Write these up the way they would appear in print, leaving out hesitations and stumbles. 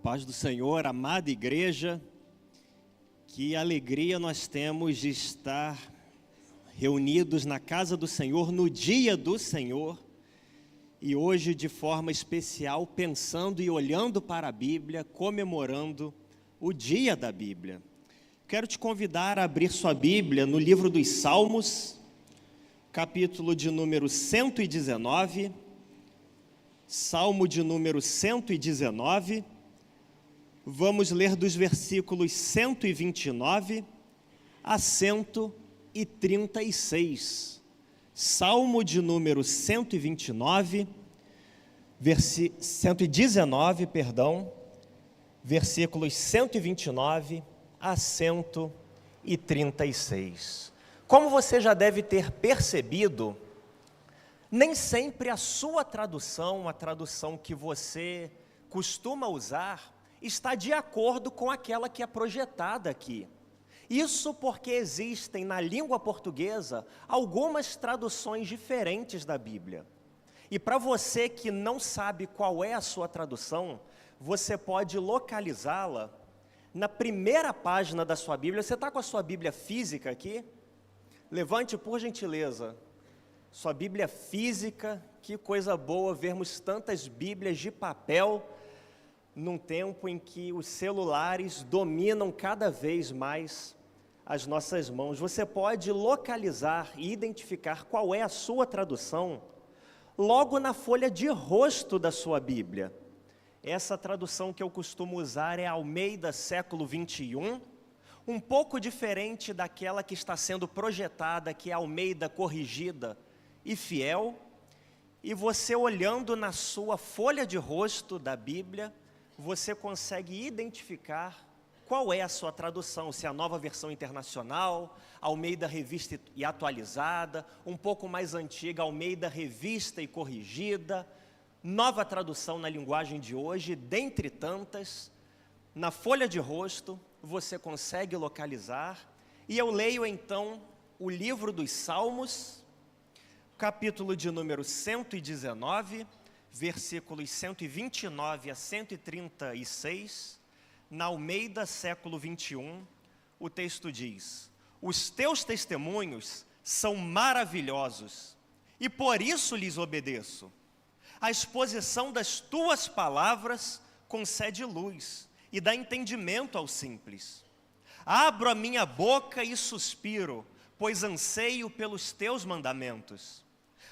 Paz do Senhor, amada igreja, que alegria nós temos de estar reunidos na casa do Senhor, no dia do Senhor, e hoje de forma especial, pensando e olhando para a Bíblia, comemorando o dia da Bíblia. Quero te convidar a abrir sua Bíblia no livro dos Salmos, capítulo de número 119, Salmo de número 119, vamos ler dos versículos 129 a 136. Salmo de número 119, 119, versículos 129 a 136. Como você já deve ter percebido, nem sempre a sua tradução, a tradução que você costuma usar, está de acordo com aquela que é projetada aqui. Isso porque existem na língua portuguesa algumas traduções diferentes da Bíblia. E para você que não sabe qual é a sua tradução, você pode localizá-la na primeira página da sua Bíblia. Você está com a sua Bíblia física aqui? Levante, por gentileza, sua Bíblia física. Que coisa boa vermos tantas Bíblias de papel num tempo em que os celulares dominam cada vez mais as nossas mãos. Você pode localizar e identificar qual é a sua tradução logo na folha de rosto da sua Bíblia. Essa tradução que eu costumo usar é Almeida século 21, um pouco diferente daquela que está sendo projetada, que é Almeida corrigida e fiel. E você olhando na sua folha de rosto da Bíblia, você consegue identificar qual é a sua tradução, se é a Nova Versão Internacional, Almeida Revista e Atualizada, um pouco mais antiga, Almeida Revista e Corrigida, nova tradução na linguagem de hoje, dentre tantas. Na folha de rosto você consegue localizar, e eu leio então o livro dos Salmos, capítulo de número 119, versículos 129 a 136, na Almeida século 21, o texto diz: os teus testemunhos são maravilhosos, e por isso lhes obedeço. A exposição das tuas palavras concede luz e dá entendimento ao simples. Abro a minha boca e suspiro, pois anseio pelos teus mandamentos.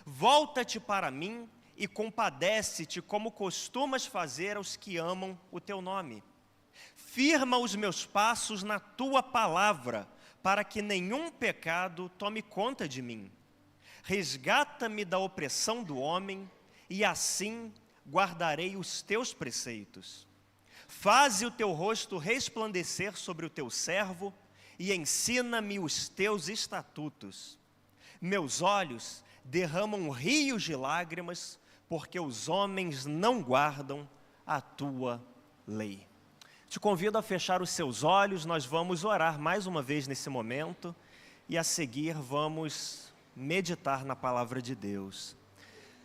Volta-te para mim e compadece-te como costumas fazer aos que amam o teu nome. Firma os meus passos na tua palavra, para que nenhum pecado tome conta de mim. Resgata-me da opressão do homem, e assim guardarei os teus preceitos. Faze o teu rosto resplandecer sobre o teu servo, e ensina-me os teus estatutos. Meus olhos derramam rios de lágrimas, porque os homens não guardam a tua lei. Te convido a fechar os seus olhos, nós vamos orar mais uma vez nesse momento, e a seguir vamos meditar na palavra de Deus.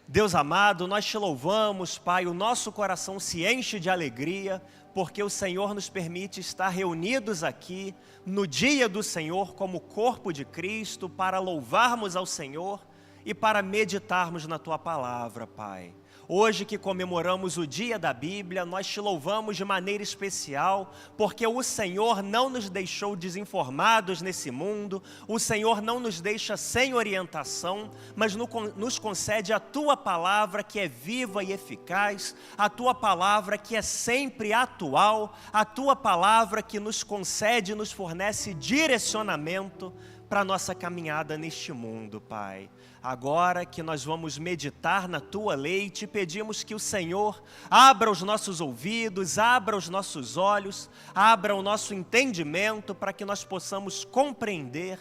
Deus amado, nós te louvamos, Pai, o nosso coração se enche de alegria, porque o Senhor nos permite estar reunidos aqui, no dia do Senhor, como corpo de Cristo, para louvarmos ao Senhor e para meditarmos na tua palavra, Pai. Hoje que comemoramos o dia da Bíblia, nós te louvamos de maneira especial, porque o Senhor não nos deixou desinformados nesse mundo, o Senhor não nos deixa sem orientação, mas nos concede a tua palavra que é viva e eficaz, a tua palavra que é sempre atual, a tua palavra que nos concede e nos fornece direcionamento para a nossa caminhada neste mundo, Pai. Agora que nós vamos meditar na tua lei, te pedimos que o Senhor abra os nossos ouvidos, abra os nossos olhos, abra o nosso entendimento, para que nós possamos compreender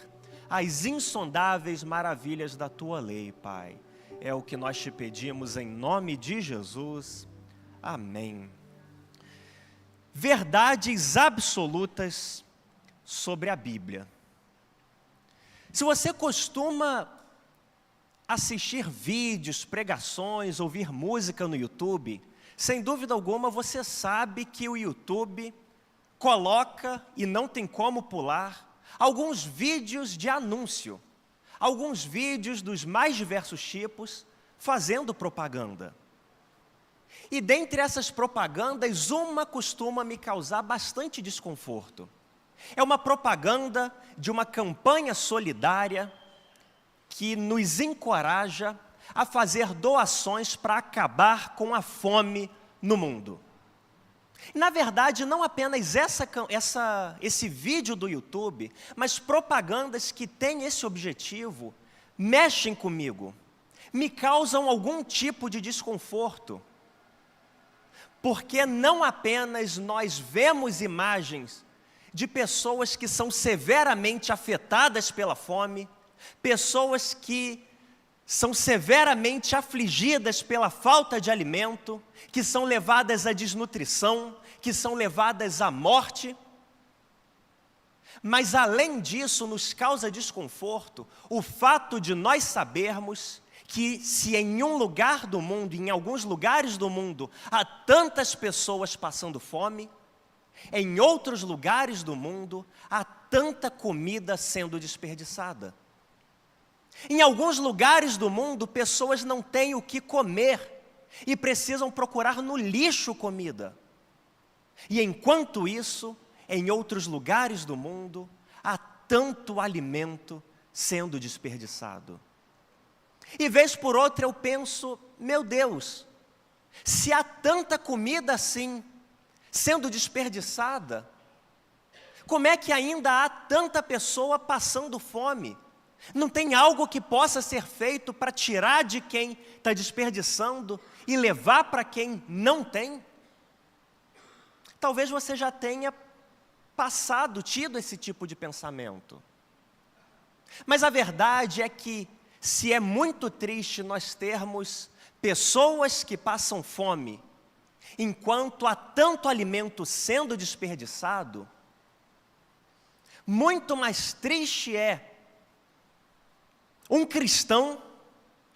as insondáveis maravilhas da tua lei, Pai. É o que nós te pedimos em nome de Jesus. Amém. Verdades absolutas sobre a Bíblia. Se você costuma assistir vídeos, pregações, ouvir música no YouTube, Sem dúvida alguma, você sabe que o YouTube coloca, e não tem como pular, alguns vídeos de anúncio, alguns vídeos dos mais diversos tipos, fazendo propaganda. E dentre essas propagandas, uma costuma me causar bastante desconforto. É uma propaganda de uma campanha solidária que nos encoraja a fazer doações para acabar com a fome no mundo. Na verdade, não apenas esse vídeo do YouTube, mas propagandas que têm esse objetivo, mexem comigo, me causam algum tipo de desconforto. Porque não apenas nós vemos imagens de pessoas que são severamente afetadas pela fome, pessoas que são severamente afligidas pela falta de alimento, que são levadas à desnutrição, que são levadas à morte. Mas além disso, nos causa desconforto o fato de nós sabermos que se em um lugar do mundo, em alguns lugares do mundo, há tantas pessoas passando fome, em outros lugares do mundo, há tanta comida sendo desperdiçada. Em alguns lugares do mundo, pessoas não têm o que comer e precisam procurar no lixo comida. E enquanto isso, em outros lugares do mundo, há tanto alimento sendo desperdiçado. E vez por outra eu penso, meu Deus, se há tanta comida assim, sendo desperdiçada, como é que ainda há tanta pessoa passando fome? Não tem algo que possa ser feito para tirar de quem está desperdiçando e levar para quem não tem? Talvez você já tenha tido esse tipo de pensamento. Mas a verdade é que, se é muito triste nós termos pessoas que passam fome, enquanto há tanto alimento sendo desperdiçado, muito mais triste é um cristão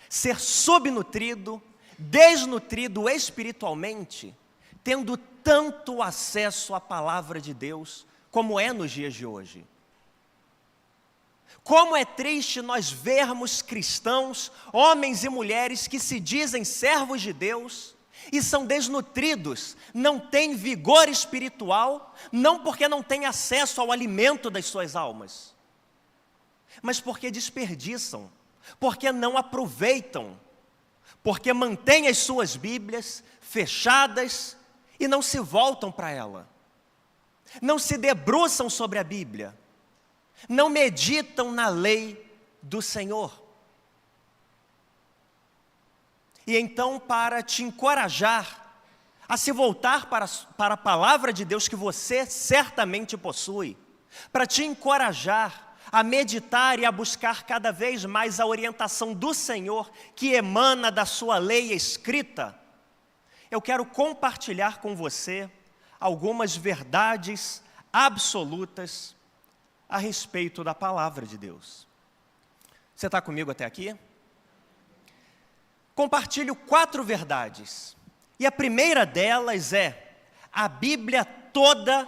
ser subnutrido, desnutrido espiritualmente, tendo tanto acesso à palavra de Deus, como é nos dias de hoje. Como é triste nós vermos cristãos, homens e mulheres que se dizem servos de Deus e são desnutridos, não têm vigor espiritual, não porque não têm acesso ao alimento das suas almas, mas porque desperdiçam, porque não aproveitam, porque mantêm as suas Bíblias fechadas e não se voltam para ela, não se debruçam sobre a Bíblia, não meditam na lei do Senhor. E então, para te encorajar a se voltar para a palavra de Deus que você certamente possui, para te encorajar a meditar e a buscar cada vez mais a orientação do Senhor que emana da sua lei escrita, eu quero compartilhar com você algumas verdades absolutas a respeito da palavra de Deus. Você está comigo até aqui? Compartilho 4 verdades. E a primeira delas é: a Bíblia toda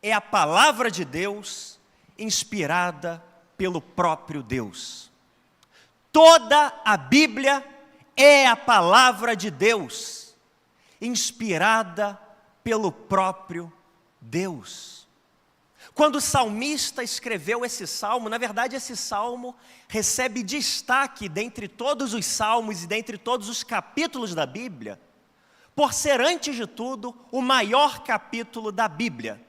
é a palavra de Deus, inspirada pelo próprio Deus. Toda a Bíblia é a palavra de Deus, inspirada pelo próprio Deus. Quando o salmista escreveu esse salmo, na verdade esse salmo recebe destaque dentre todos os salmos e dentre todos os capítulos da Bíblia, por ser, antes de tudo, o maior capítulo da Bíblia.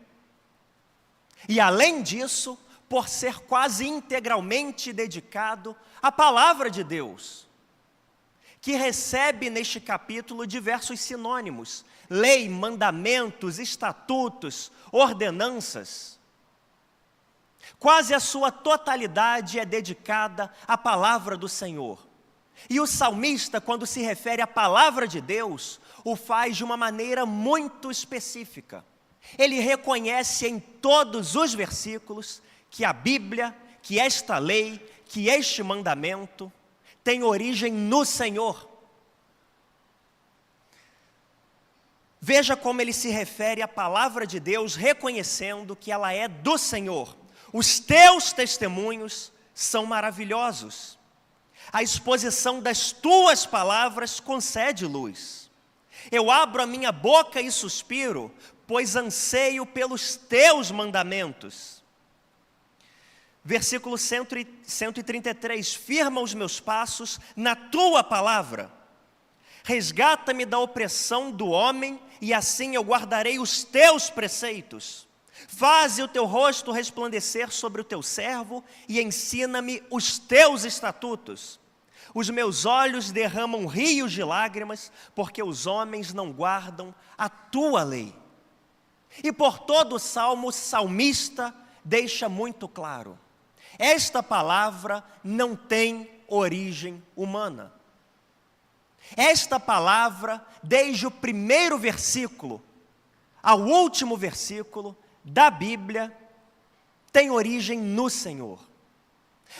E além disso, por ser quase integralmente dedicado à palavra de Deus, que recebe neste capítulo diversos sinônimos: lei, mandamentos, estatutos, ordenanças. Quase a sua totalidade é dedicada à palavra do Senhor. E o salmista, quando se refere à palavra de Deus, o faz de uma maneira muito específica. Ele reconhece em todos os versículos que a Bíblia, que esta lei, que este mandamento tem origem no Senhor. Veja como ele se refere à palavra de Deus, reconhecendo que ela é do Senhor. Os teus testemunhos são maravilhosos. A exposição das tuas palavras concede luz. Eu abro a minha boca e suspiro, pois anseio pelos teus mandamentos. Versículo 133, firma os meus passos na tua palavra. Resgata-me da opressão do homem, e assim eu guardarei os teus preceitos. Faze o teu rosto resplandecer sobre o teu servo, e ensina-me os teus estatutos. Os meus olhos derramam rios de lágrimas, porque os homens não guardam a tua lei. E por todo o salmo, o salmista deixa muito claro: esta palavra não tem origem humana. Esta palavra, desde o primeiro versículo ao último versículo da Bíblia, tem origem no Senhor.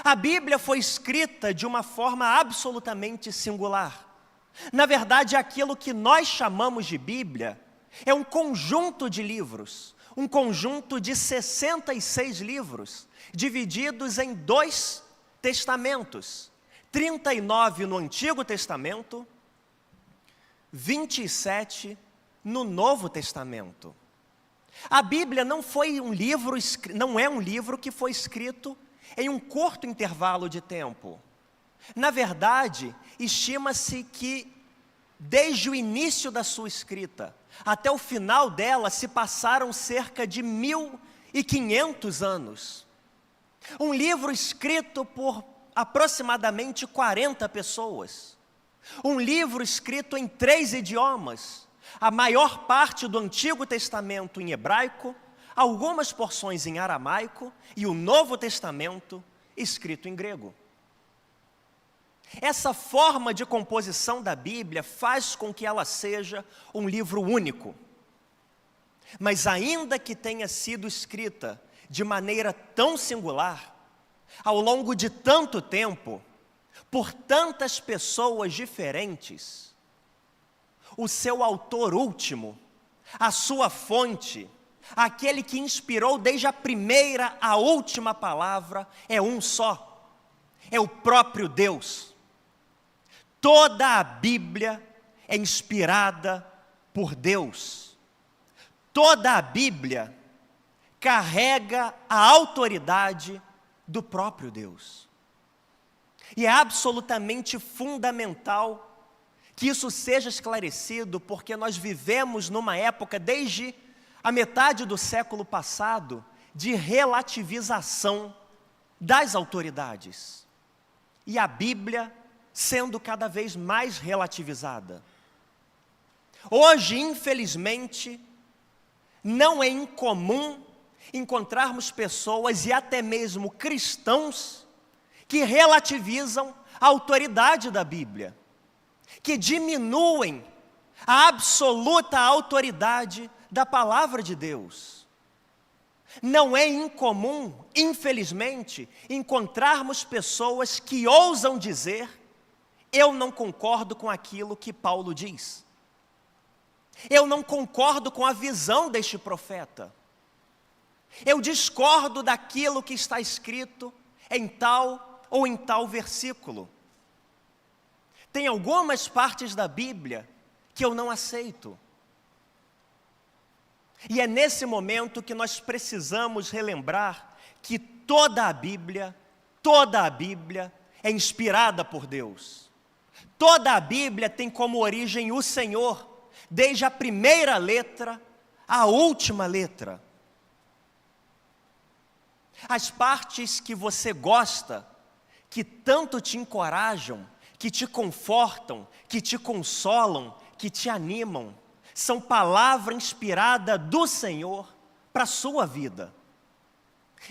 A Bíblia foi escrita de uma forma absolutamente singular. Na verdade, aquilo que nós chamamos de Bíblia é um conjunto de livros, um conjunto de 66 livros, divididos em 2 testamentos, 39 no Antigo Testamento, 27 no Novo Testamento. A Bíblia não é um livro que foi escrito em um curto intervalo de tempo. Na verdade, estima-se que desde o início da sua escrita até o final dela se passaram cerca de 1500 anos. Um livro escrito por aproximadamente 40 pessoas. Um livro escrito em 3 idiomas. A maior parte do Antigo Testamento em hebraico, algumas porções em aramaico e o Novo Testamento escrito em grego. Essa forma de composição da Bíblia faz com que ela seja um livro único. Mas ainda que tenha sido escrita de maneira tão singular, ao longo de tanto tempo, por tantas pessoas diferentes, o seu autor último, a sua fonte, aquele que inspirou desde a primeira à última palavra, é um só, é o próprio Deus. Toda a Bíblia é inspirada por Deus. Toda a Bíblia carrega a autoridade do próprio Deus. E é absolutamente fundamental que isso seja esclarecido, porque nós vivemos numa época, desde a metade do século passado, de relativização das autoridades. E a Bíblia sendo cada vez mais relativizada. Hoje, infelizmente, não é incomum encontrarmos pessoas e até mesmo cristãos que relativizam a autoridade da Bíblia, que diminuem a absoluta autoridade da palavra de Deus. Não é incomum, infelizmente, encontrarmos pessoas que ousam dizer: eu não concordo com aquilo que Paulo diz. Eu não concordo com a visão deste profeta. Eu discordo daquilo que está escrito em tal ou em tal versículo. Tem algumas partes da Bíblia que eu não aceito. E é nesse momento que nós precisamos relembrar que toda a Bíblia é inspirada por Deus. Toda a Bíblia tem como origem o Senhor, desde a primeira letra à última letra. As partes que você gosta, que tanto te encorajam, que te confortam, que te consolam, que te animam, são palavra inspirada do Senhor para a sua vida.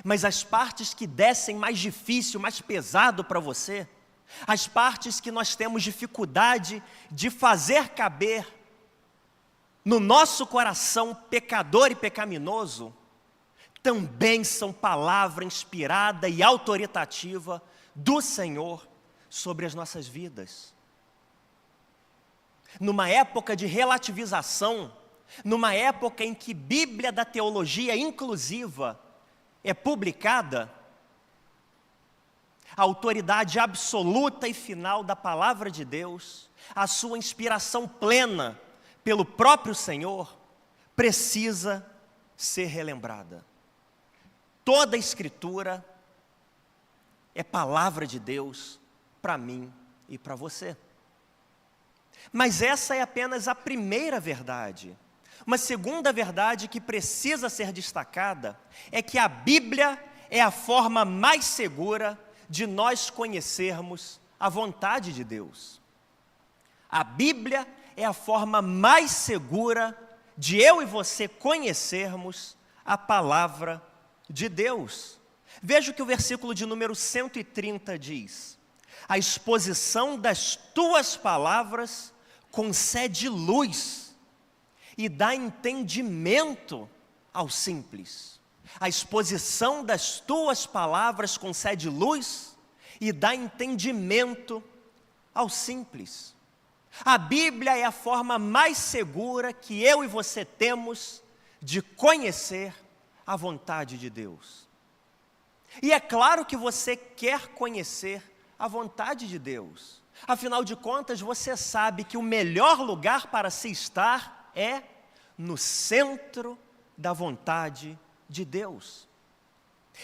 Mas as partes que descem mais difícil, mais pesado para você, as partes que nós temos dificuldade de fazer caber no nosso coração pecador e pecaminoso, também são palavra inspirada e autoritativa do Senhor sobre as nossas vidas. Numa época de relativização numa época em que Bíblia da teologia inclusiva é publicada, a autoridade absoluta e final da palavra de Deus, a sua inspiração plena pelo próprio Senhor, precisa ser relembrada. Toda a Escritura é palavra de Deus para mim e para você. Mas essa é apenas a primeira verdade. Uma segunda verdade que precisa ser destacada é que a Bíblia é a forma mais segura de nós conhecermos a vontade de Deus. A Bíblia é a forma mais segura de eu e você conhecermos a palavra de Deus. Veja o que o versículo de número 130 diz: a exposição das tuas palavras concede luz e dá entendimento ao simples. A exposição das tuas palavras concede luz e dá entendimento ao simples. A Bíblia é a forma mais segura que eu e você temos de conhecer a vontade de Deus. E é claro que você quer conhecer a vontade de Deus. Afinal de contas, você sabe que o melhor lugar para se estar é no centro da vontade de Deus.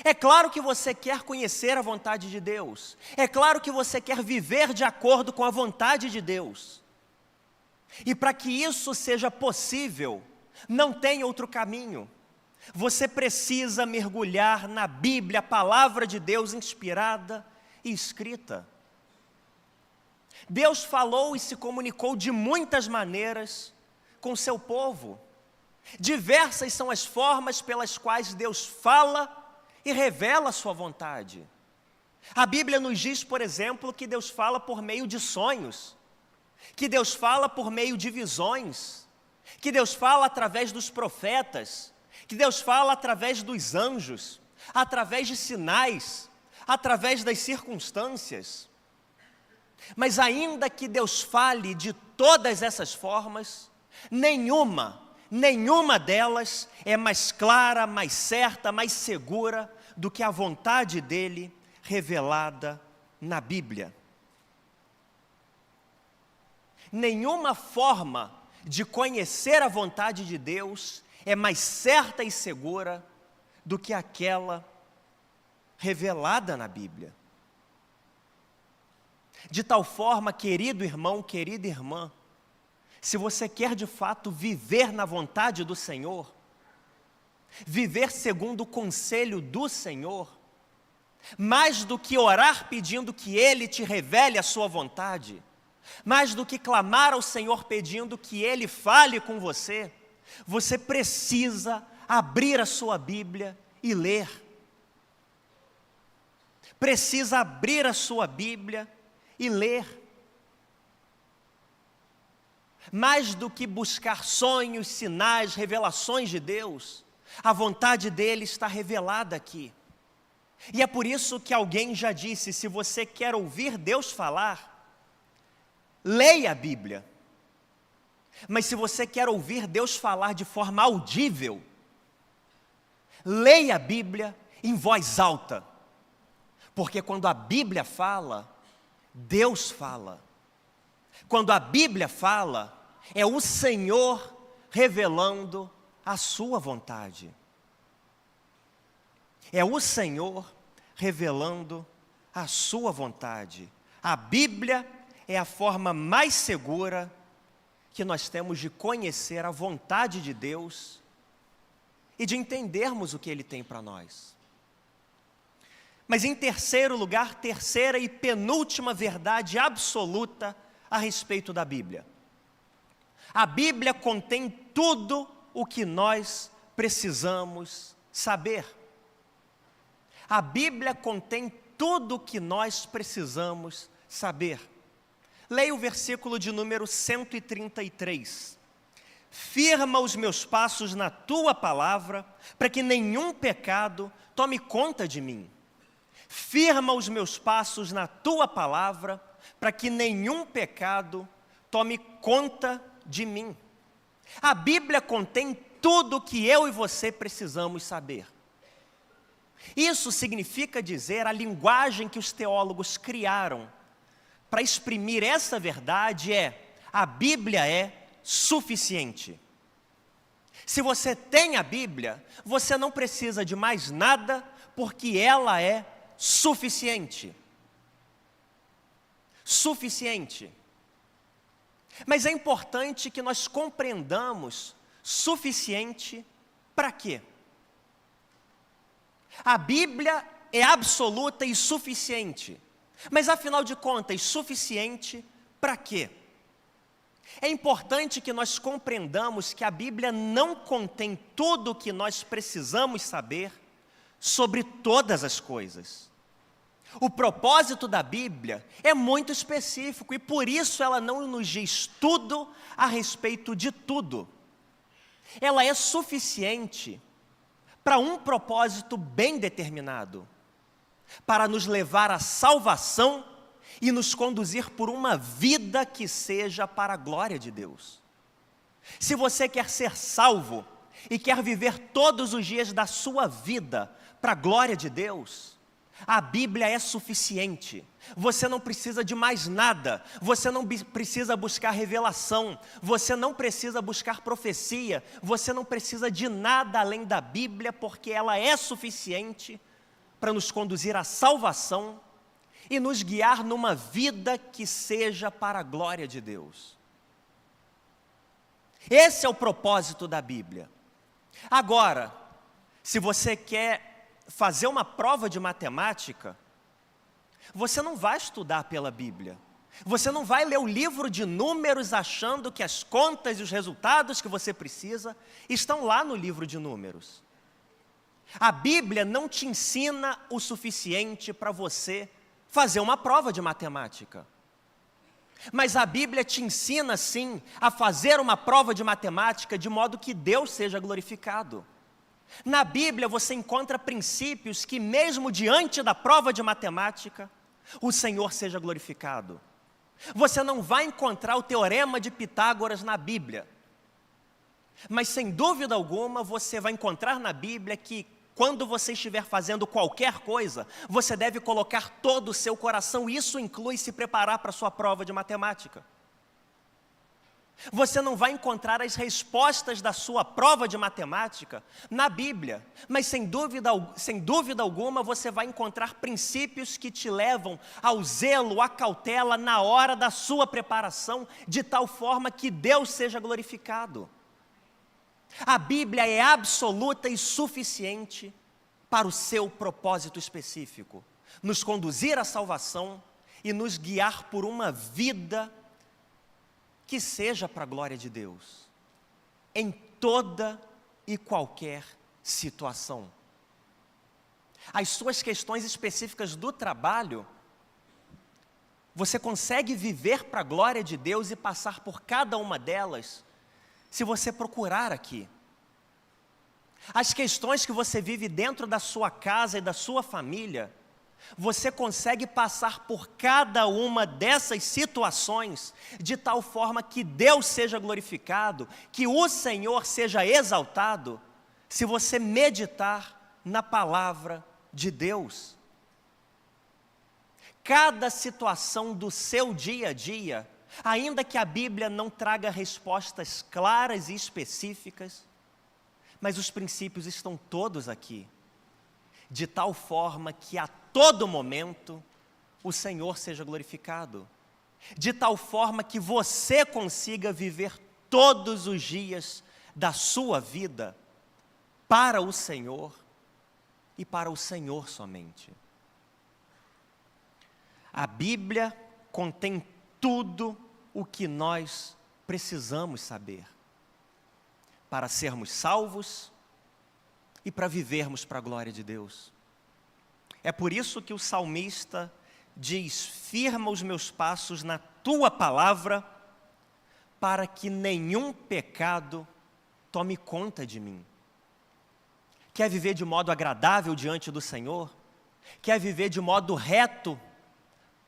É claro que você quer conhecer a vontade de Deus. É claro que você quer viver de acordo com a vontade de Deus. E para que isso seja possível, não tem outro caminho. Você precisa mergulhar na Bíblia, a palavra de Deus inspirada e escrita. Deus falou e se comunicou de muitas maneiras com o seu povo. Diversas são as formas pelas quais Deus fala e revela a sua vontade. A Bíblia nos diz, por exemplo, que Deus fala por meio de sonhos, que Deus fala por meio de visões, que Deus fala através dos profetas, que Deus fala através dos anjos, através de sinais, através das circunstâncias. Mas ainda que Deus fale de todas essas formas, nenhuma delas é mais clara, mais certa, mais segura do que a vontade dele revelada na Bíblia. Nenhuma forma de conhecer a vontade de Deus é mais certa e segura do que aquela revelada na Bíblia. De tal forma, querido irmão, querida irmã, se você quer de fato viver na vontade do Senhor, viver segundo o conselho do Senhor, mais do que orar pedindo que Ele te revele a sua vontade, mais do que clamar ao Senhor pedindo que Ele fale com você, você precisa abrir a sua Bíblia e ler. Precisa abrir a sua Bíblia e ler. Mais do que buscar sonhos, sinais, revelações de Deus, a vontade dele está revelada aqui. E é por isso que alguém já disse: se você quer ouvir Deus falar, leia a Bíblia. Mas se você quer ouvir Deus falar de forma audível, leia a Bíblia em voz alta. Porque quando a Bíblia fala, Deus fala. Quando a Bíblia fala, é o Senhor revelando a sua vontade. É o Senhor revelando a sua vontade. A Bíblia é a forma mais segura que nós temos de conhecer a vontade de Deus e de entendermos o que Ele tem para nós. Mas em terceiro lugar, terceira e penúltima verdade absoluta a respeito da Bíblia. A Bíblia contém tudo o que nós precisamos saber. A Bíblia contém tudo o que nós precisamos saber. Leia o versículo de número 133. Firma os meus passos na tua palavra, para que nenhum pecado tome conta de mim. Firma os meus passos na tua palavra, para que nenhum pecado tome conta de mim. A Bíblia contém tudo o que eu e você precisamos saber. Isso significa dizer a linguagem que os teólogos criaram para exprimir essa verdade a Bíblia é suficiente. Se você tem a Bíblia, você não precisa de mais nada, porque ela é suficiente. Suficiente. Mas é importante que nós compreendamos suficiente para quê? A Bíblia é absoluta e suficiente. Mas afinal de contas, suficiente para quê? É importante que nós compreendamos que a Bíblia não contém tudo o que nós precisamos saber sobre todas as coisas. O propósito da Bíblia é muito específico e por isso ela não nos diz tudo a respeito de tudo. Ela é suficiente para um propósito bem determinado, para nos levar à salvação e nos conduzir por uma vida que seja para a glória de Deus. Se você quer ser salvo e quer viver todos os dias da sua vida para a glória de Deus, a Bíblia é suficiente. Você não precisa de mais nada. Você não precisa buscar revelação. Você não precisa buscar profecia. Você não precisa de nada além da Bíblia, porque ela é suficiente para nos conduzir à salvação e nos guiar numa vida que seja para a glória de Deus. Esse é o propósito da Bíblia. Agora, se você quer fazer uma prova de matemática, você não vai estudar pela Bíblia. Você não vai ler o livro de números achando que as contas e os resultados que você precisa estão lá no livro de números. A Bíblia não te ensina o suficiente para você fazer uma prova de matemática. Mas a Bíblia te ensina, sim, a fazer uma prova de matemática de modo que Deus seja glorificado. Na Bíblia você encontra princípios que mesmo diante da prova de matemática, o Senhor seja glorificado. Você não vai encontrar o teorema de Pitágoras na Bíblia. Mas sem dúvida alguma você vai encontrar na Bíblia que quando você estiver fazendo qualquer coisa, você deve colocar todo o seu coração. Isso inclui se preparar para a sua prova de matemática. Você não vai encontrar as respostas da sua prova de matemática na Bíblia, mas sem dúvida alguma você vai encontrar princípios que te levam ao zelo, à cautela na hora da sua preparação, de tal forma que Deus seja glorificado. A Bíblia é absoluta e suficiente para o seu propósito específico, nos conduzir à salvação e nos guiar por uma vida que seja para a glória de Deus, em toda e qualquer situação. As suas questões específicas do trabalho, você consegue viver para a glória de Deus e passar por cada uma delas, se você procurar aqui. As questões que você vive dentro da sua casa e da sua família, você consegue passar por cada uma dessas situações de tal forma que Deus seja glorificado, que o Senhor seja exaltado, se você meditar na palavra de Deus. Cada situação do seu dia a dia, ainda que a Bíblia não traga respostas claras e específicas, mas os princípios estão todos aqui, de tal forma que a todo momento o Senhor seja glorificado, de tal forma que você consiga viver todos os dias da sua vida para o Senhor e para o Senhor somente. A Bíblia contém tudo o que nós precisamos saber para sermos salvos e para vivermos para a glória de Deus. É por isso que o salmista diz: firma os meus passos na tua palavra, para que nenhum pecado tome conta de mim. Quer viver de modo agradável diante do Senhor? Quer viver de modo reto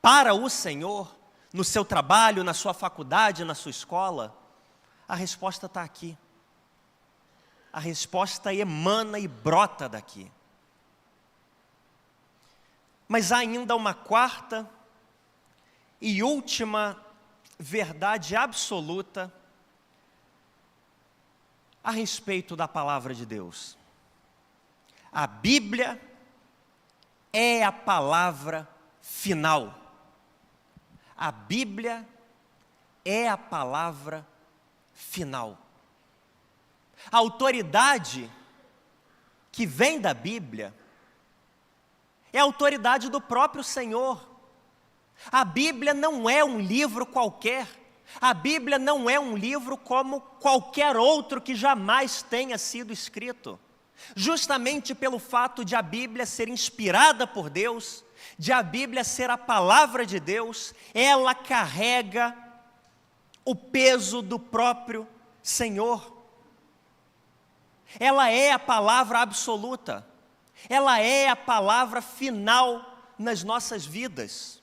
para o Senhor, no seu trabalho, na sua faculdade, na sua escola? A resposta está aqui. A resposta emana e brota daqui. Mas há ainda uma quarta e última verdade absoluta a respeito da palavra de Deus. A Bíblia é a palavra final. A Bíblia é a palavra final. A autoridade que vem da Bíblia é a autoridade do próprio Senhor. A Bíblia não é um livro qualquer. A Bíblia não é um livro como qualquer outro que jamais tenha sido escrito. Justamente pelo fato de a Bíblia ser inspirada por Deus, de a Bíblia ser a palavra de Deus, ela carrega o peso do próprio Senhor. Ela é a palavra absoluta. Ela é a palavra final nas nossas vidas.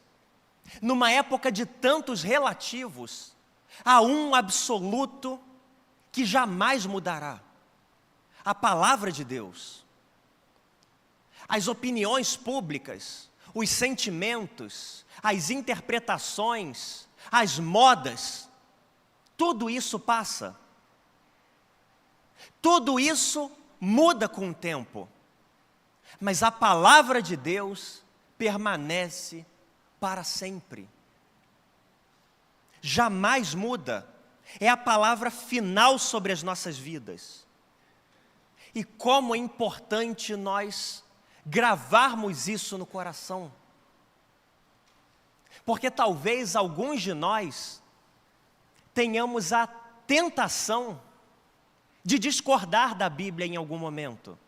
Numa época de tantos relativos, há um absoluto que jamais mudará: a palavra de Deus. As opiniões públicas, os sentimentos, as interpretações, as modas, tudo isso passa. Tudo isso muda com o tempo. Mas a palavra de Deus permanece para sempre. Jamais muda. É a palavra final sobre as nossas vidas. E como é importante nós gravarmos isso no coração. Porque talvez alguns de nós tenhamos a tentação de discordar da Bíblia em algum momento.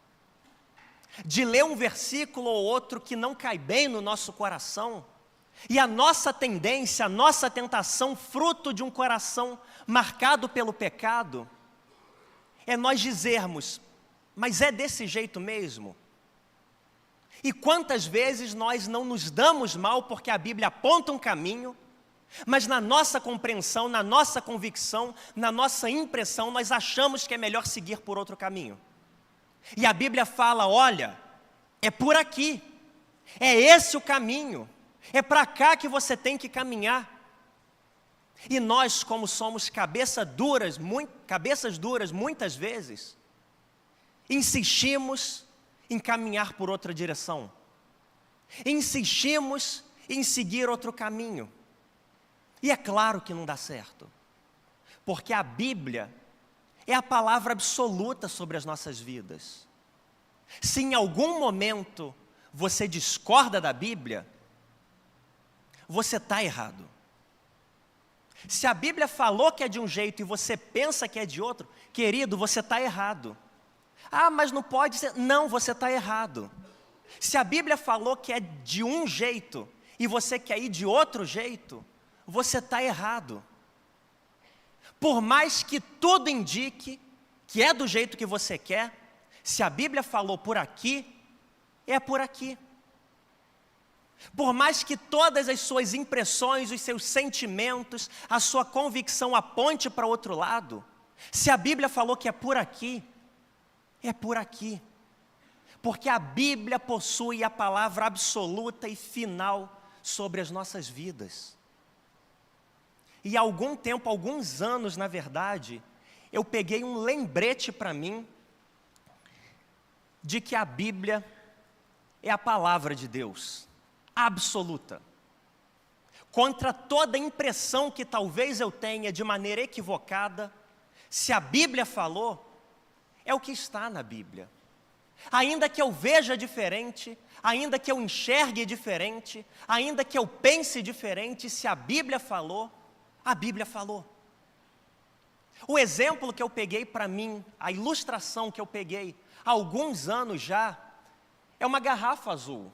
De ler um versículo ou outro que não cai bem no nosso coração. E a nossa tendência, a nossa tentação, fruto de um coração marcado pelo pecado, é nós dizermos: mas é desse jeito mesmo? E quantas vezes nós não nos damos mal porque a Bíblia aponta um caminho, mas na nossa compreensão, na nossa convicção, na nossa impressão, nós achamos que é melhor seguir por outro caminho. E a Bíblia fala: olha, é por aqui, é esse o caminho, é para cá que você tem que caminhar. E nós, como somos cabeças duras muitas vezes, insistimos em caminhar por outra direção. Insistimos em seguir outro caminho. E é claro que não dá certo. Porque a Bíblia é a palavra absoluta sobre as nossas vidas. Se em algum momento você discorda da Bíblia, você está errado. Se a Bíblia falou que é de um jeito e você pensa que é de outro, querido, você está errado. Ah, mas não pode ser. Não, você está errado. Se a Bíblia falou que é de um jeito e você quer ir de outro jeito, você está errado. Por mais que tudo indique que é do jeito que você quer, se a Bíblia falou por aqui, é por aqui. Por mais que todas as suas impressões, os seus sentimentos, a sua convicção aponte para outro lado, se a Bíblia falou que é por aqui, é por aqui. Porque a Bíblia possui a palavra absoluta e final sobre as nossas vidas. E há algum tempo, alguns anos, na verdade, eu peguei um lembrete para mim de que a Bíblia é a palavra de Deus, absoluta. Contra toda impressão que talvez eu tenha de maneira equivocada, se a Bíblia falou, é o que está na Bíblia. Ainda que eu veja diferente, ainda que eu enxergue diferente, ainda que eu pense diferente, se a Bíblia falou, a Bíblia falou. O exemplo que eu peguei para mim, a ilustração que eu peguei há alguns anos já, é uma garrafa azul.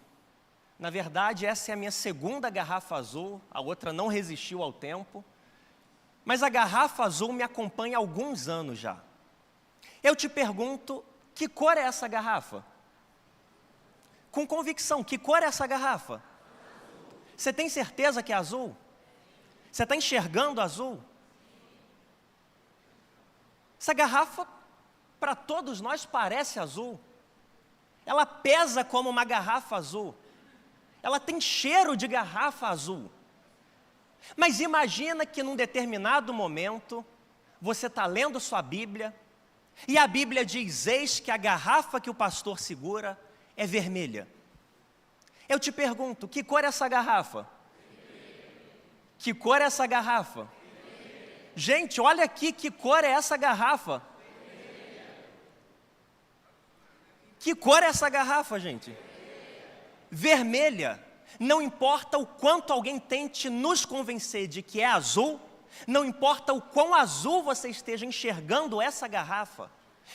Na verdade, essa é a minha segunda garrafa azul, a outra não resistiu ao tempo. Mas a garrafa azul me acompanha há alguns anos já. Eu te pergunto, que cor é essa garrafa? Com convicção, que cor é essa garrafa? Você tem certeza que é azul? Você está enxergando azul? Essa garrafa, para todos nós, parece azul. Ela pesa como uma garrafa azul. Ela tem cheiro de garrafa azul. Mas imagina que num determinado momento, você está lendo sua Bíblia, e a Bíblia diz: eis que a garrafa que o pastor segura é vermelha. Eu te pergunto, que cor é essa garrafa? Que cor é essa garrafa? Gente, olha aqui, que cor é essa garrafa? Que cor é essa garrafa, gente? Vermelha. Não importa o quanto alguém tente nos convencer de que é azul, não importa o quão azul você esteja enxergando essa garrafa,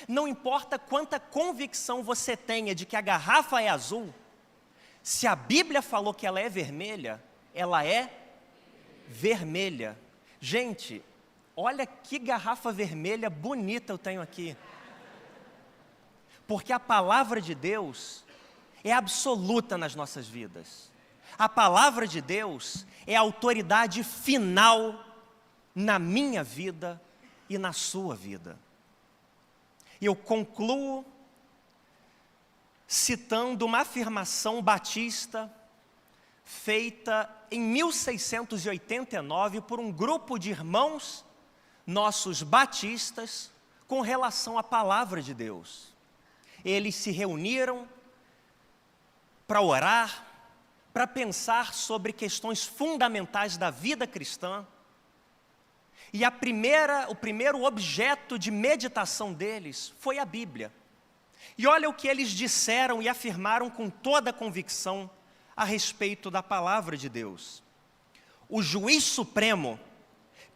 não importa quanta convicção você tenha de que a garrafa é azul, se a Bíblia falou que ela é vermelha, ela é vermelha. Gente, olha que garrafa vermelha bonita eu tenho aqui. Porque a palavra de Deus é absoluta nas nossas vidas. A palavra de Deus é a autoridade final na minha vida e na sua vida. E eu concluo citando uma afirmação batista feita em 1689 por um grupo de irmãos nossos batistas com relação à palavra de Deus. Eles se reuniram para orar, para pensar sobre questões fundamentais da vida cristã. E o primeiro objeto de meditação deles foi a Bíblia. E olha o que eles disseram e afirmaram com toda a convicção a respeito da palavra de Deus. O juiz supremo,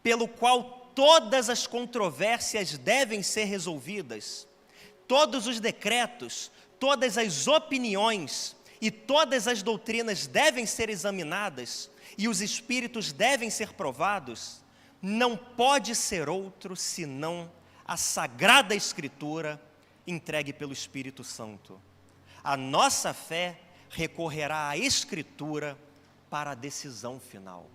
pelo qual todas as controvérsias devem ser resolvidas, todos os decretos, todas as opiniões e todas as doutrinas devem ser examinadas e os espíritos devem ser provados, não pode ser outro senão a Sagrada Escritura entregue pelo Espírito Santo. A nossa fé recorrerá à Escritura para a decisão final.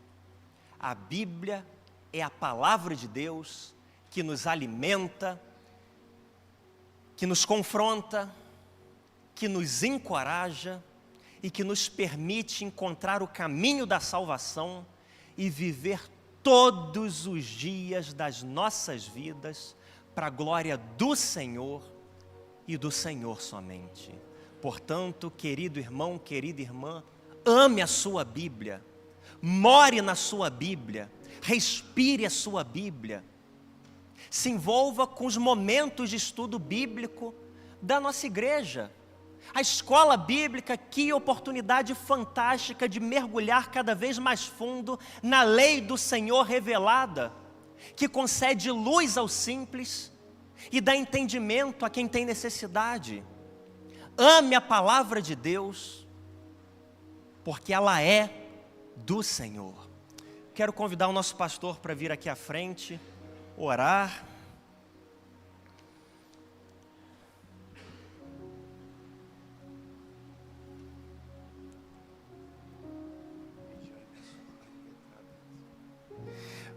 A Bíblia é a palavra de Deus que nos alimenta, que nos confronta, que nos encoraja e que nos permite encontrar o caminho da salvação e viver todos os dias das nossas vidas para a glória do Senhor e do Senhor somente. Portanto, querido irmão, querida irmã, ame a sua Bíblia, more na sua Bíblia, respire a sua Bíblia, se envolva com os momentos de estudo bíblico da nossa igreja. A escola bíblica, que oportunidade fantástica de mergulhar cada vez mais fundo na lei do Senhor revelada, que concede luz aos simples e dá entendimento a quem tem necessidade. Ame a palavra de Deus, porque ela é do Senhor. Quero convidar o nosso pastor para vir aqui à frente, orar.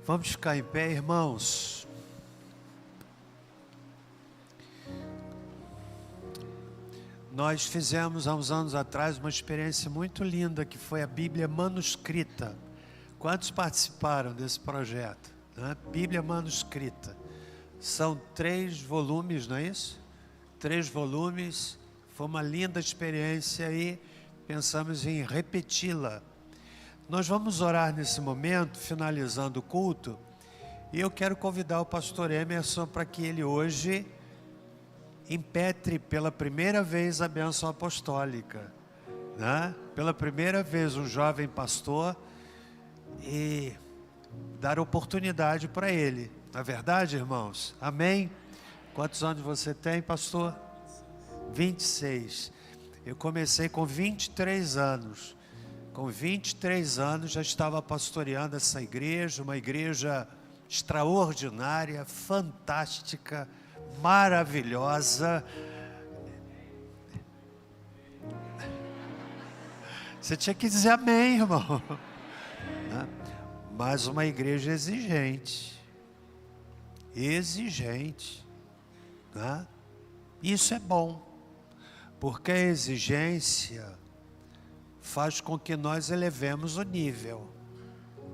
Vamos ficar em pé, irmãos. Nós fizemos há uns anos atrás uma experiência muito linda, que foi a Bíblia manuscrita. Quantos participaram desse projeto? Né? Bíblia manuscrita. São 3 volumes, não é isso? 3 volumes. Foi uma linda experiência e pensamos em repeti-la. Nós vamos orar nesse momento, finalizando o culto, e eu quero convidar o pastor Emerson para que ele hoje impetre pela primeira vez a bênção apostólica, né? Pela primeira vez um jovem pastor, e dar oportunidade para ele. Não é verdade, irmãos? Amém? Quantos anos você tem, pastor? 26. Eu comecei com 23 anos. Com 23 anos já estava pastoreando essa igreja, uma igreja extraordinária, fantástica, maravilhosa. Você tinha que dizer amém, irmão. Mas uma igreja exigente. Exigente. né? Isso é bom, porque a exigência faz com que nós elevemos o nível.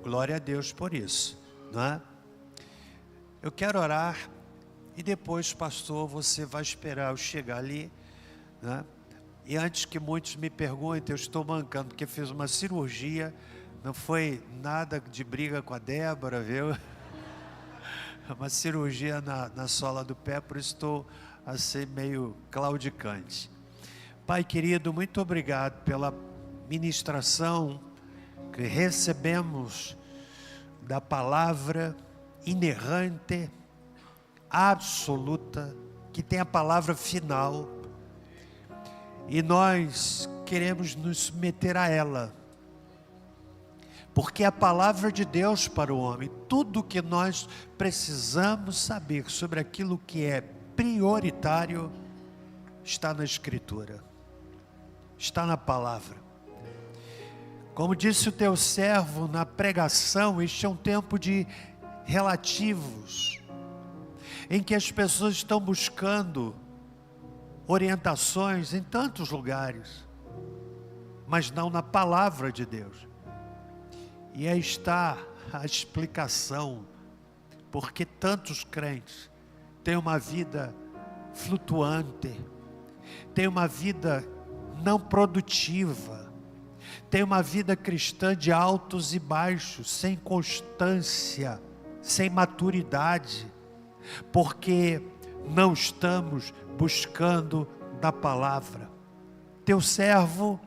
Glória a Deus por isso, né? Eu quero orar e depois, pastor, você vai esperar eu chegar ali, né? E antes que muitos me perguntem, eu estou mancando, porque fiz uma cirurgia, não foi nada de briga com a Débora, viu? Uma cirurgia na sola do pé, por isso estou assim meio claudicante. Pai querido, muito obrigado pela ministração que recebemos da palavra inerrante, absoluta, que tem a palavra final, e nós queremos nos submeter a ela, porque é a palavra de Deus para o homem. Tudo que nós precisamos saber sobre aquilo que é prioritário está na Escritura, está na palavra. Como disse o teu servo na pregação, este é um tempo de relativos, em que as pessoas estão buscando orientações em tantos lugares, mas não na palavra de Deus. E aí está a explicação, porque tantos crentes têm uma vida flutuante, têm uma vida não produtiva, têm uma vida cristã de altos e baixos, sem constância, sem maturidade, porque não estamos buscando da palavra. Teu servo,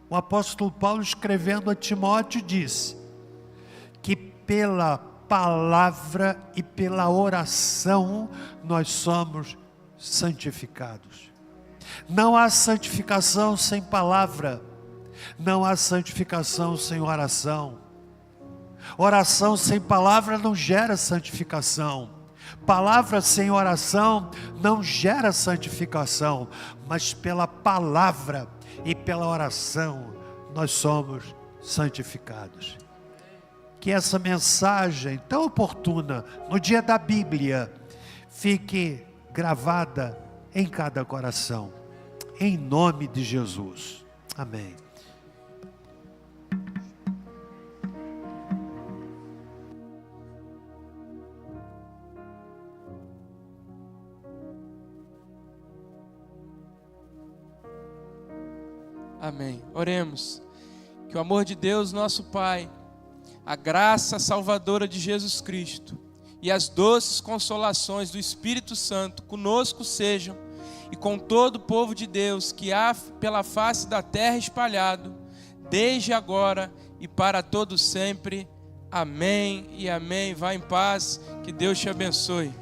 o apóstolo Paulo, escrevendo a Timóteo, disse que pela palavra e pela oração nós somos santificados. Não há santificação sem palavra, não há santificação sem oração. Oração sem palavra não gera santificação. Palavra sem oração não gera santificação, mas pela palavra e pela oração nós somos santificados. Que essa mensagem tão oportuna no dia da Bíblia fique gravada em cada coração, em nome de Jesus. Amém. Amém. Oremos. Que o amor de Deus, nosso Pai, a graça salvadora de Jesus Cristo e as doces consolações do Espírito Santo conosco sejam e com todo o povo de Deus que há pela face da terra espalhado, desde agora e para todo sempre. Amém e amém. Vá em paz. Que Deus te abençoe.